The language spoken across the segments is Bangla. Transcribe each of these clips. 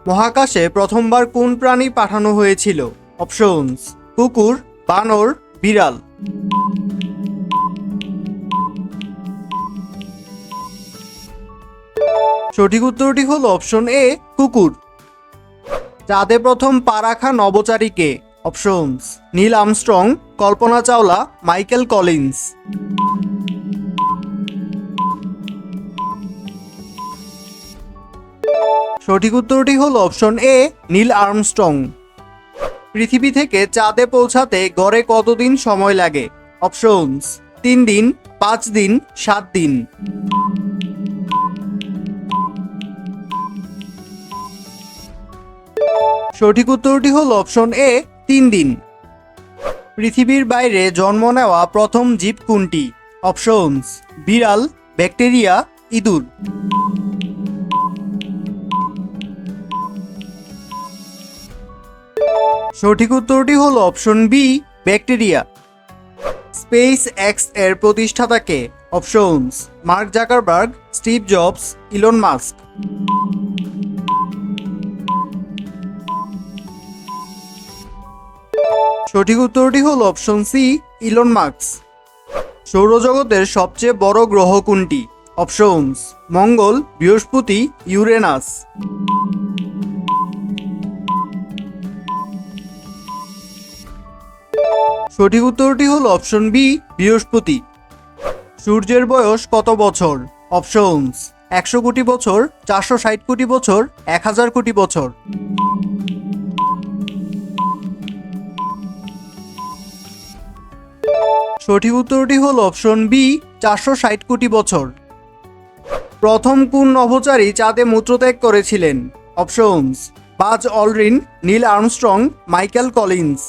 মহাকাশে প্রথমবার কোন প্রাণী পাঠানো হয়েছিল? অপশনস: কুকুর, বানর, বিড়াল। সঠিক উত্তরটি হলো অপশন এ, কুকুর। চাঁদে প্রথম পা রাখা নভোচারী কে? Options: Neil Armstrong, Kalpana Chawla, Michael Collins. সঠিক উত্তরটি হলো অপশন এ, নীল আর্মস্ট্রং। পৃথিবী থেকে চাঁদে পৌঁছাতে গড়ে কতদিন সময় লাগে? অপশনস: 3 দিন, 5 দিন, 7 দিন। সঠিক উত্তরটি হলো অপশন এ, 3 দিন। পৃথিবীর বাইরে জন্ম নেওয়া প্রথম জীব কোনটি? অপশনস: বিড়াল, ব্যাকটেরিয়া, ইঁদুর। সঠিক উত্তরটি হলো option B, bacteria. Space X এর প্রতিষ্ঠাতা কে? Options: Mark Zuckerberg, Steve Jobs, Elon Musk. সঠিক উত্তরটি হলো অপশন সি, ইলন মাস্ক। সৌরজগতের সবচেয়ে বড় গ্রহ কোনটি? অপশনস: মঙ্গল, বৃহস্পতি, ইউরেনাস। সঠিক উত্তরটি হলো অপশন বি, বৃহস্পতি। সূর্যের বয়স কত বছর? অপশনস: 100 কোটি বছর, 460 কোটি বছর, 1000 কোটি বছর। সঠিক উত্তরটি হলো অপশন বি, 460 কোটি বছর। প্রথম কোন নভোচারী চাঁদে মূত্রত্যাগ করেছিলেন? Options: Buzz Aldrin, Neil Armstrong, Michael Collins.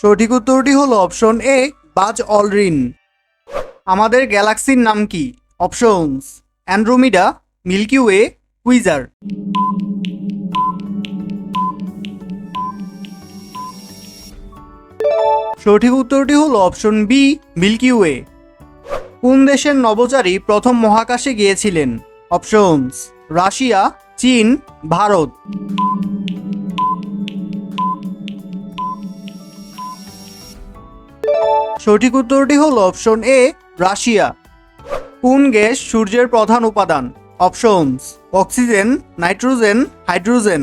সঠিক উত্তরটি হলো অপশন এ, বাজ অলড্রিন। আমাদের গ্যালাক্সির নাম কি? Options: Andromeda, Milky Way, quasar. সঠিক উত্তরটি হলো অপশন বি, মিল্কি ওয়ে। কোন দেশের নভোচারী প্রথম মহাকাশে গিয়েছিলেন? অপশনস: রাশিয়া, চীন, ভারত। সঠিক উত্তরটি হলো অপশন এ, রাশিয়া। কোন গ্যাস সূর্যের প্রধান উপাদান? Options: oxygen, nitrogen, hydrogen.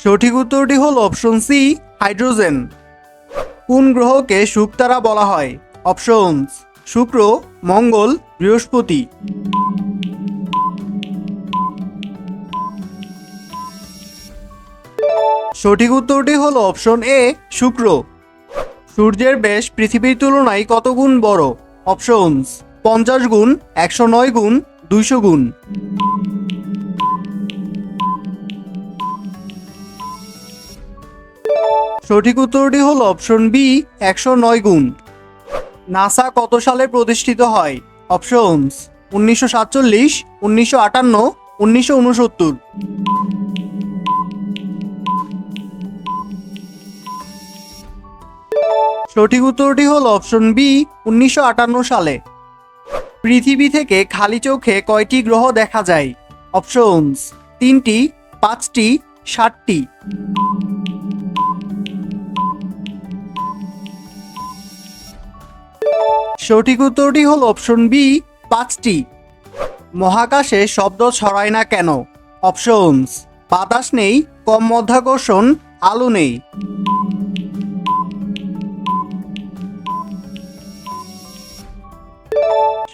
সঠিক উত্তরটি হলো অপশন সি, হাইড্রোজেন। কোন গ্রহকে শুকতারা বলা হয়? অপশনস: শুক্র, মঙ্গল, বৃহস্পতি। সঠিক উত্তরটি হলো অপশন এ, শুক্র। সূর্যের ব্যাস পৃথিবীর তুলনায় কত গুণ বড়? অপশনস: 50 গুণ, 109 গুণ, 200 গুণ। সঠিক উত্তরটি হলো অপশন বি, 109 গুণ। নাসা কত সালে প্রতিষ্ঠিত হয়? অপশনস: 1947, 1958, 1969। সঠিক উত্তরটি হলো অপশন বি, 1958 সালে। পৃথিবী থেকে খালি চোখে কয়টি গ্রহ দেখা যায়? অপশনস: 3টি, 5টি, 7টি। সঠিক উত্তরটি হলো অপশন বি, 5টি। মহাকাশে শব্দ ছড়ায় না কেন? অপশনস: বাতাস নেই, কম মাধ্যাকর্ষণ, আলো নেই।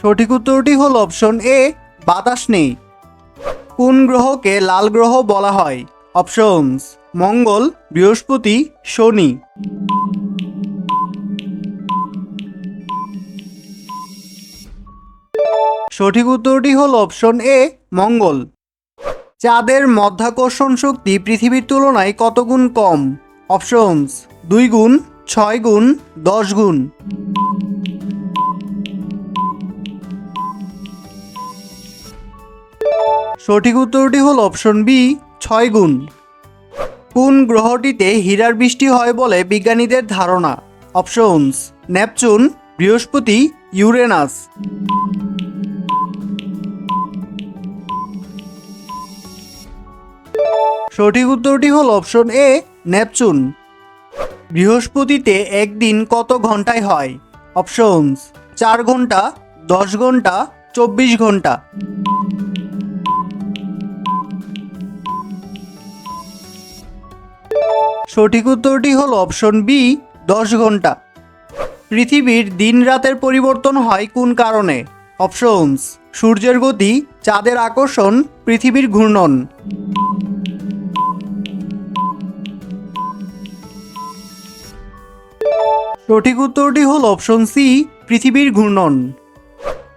সঠিক উত্তরটি হলো অপশন এ, বাতাস নেই। কোন গ্রহকে লাল গ্রহ বলা হয়? অপশনস: মঙ্গল, বৃহস্পতি, শনি। সঠিক উত্তরটি হলো অপশন এ, মঙ্গল। চাঁদের মাধ্যাকর্ষণ শক্তি পৃথিবীর তুলনায় কত গুণ কম? অপশনস: 2 গুণ, 6 গুণ, 10 গুণ। সঠিক উত্তরটি হলো অপশন বি, 6 গুণ। কোন গ্রহটিতে হীরার বৃষ্টি হয় বলে বিজ্ঞানীদের ধারণা? অপশনস: নেপচুন, বৃহস্পতি, ইউরেনাস। সঠিক উত্তরটি হল অপশন এ, নেপচুন। বৃহস্পতিতে একদিন কত ঘন্টায় হয়? অপশনস: 4 ঘন্টা, 10 ঘন্টা, 24 ঘন্টা। সঠিক উত্তরটি হল অপশন বি, 10 ঘন্টা। পৃথিবীর দিন রাতের পরিবর্তন হয় কোন কারণে? অপশনস: সূর্যের গতি, চাঁদের আকর্ষণ, পৃথিবীর ঘূর্ণন। সঠিক উত্তরটি হল অপশন সি, পৃথিবীর ঘূর্ণন।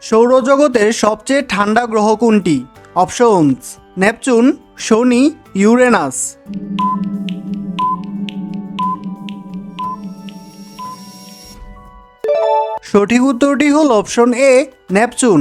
সৌরজগতের সবচেয়ে ঠান্ডা গ্রহ কোনটি? অপশনস: নেপচুন, শনি, ইউরেনাস। সঠিক উত্তরটি হল অপশন এ, নেপচুন।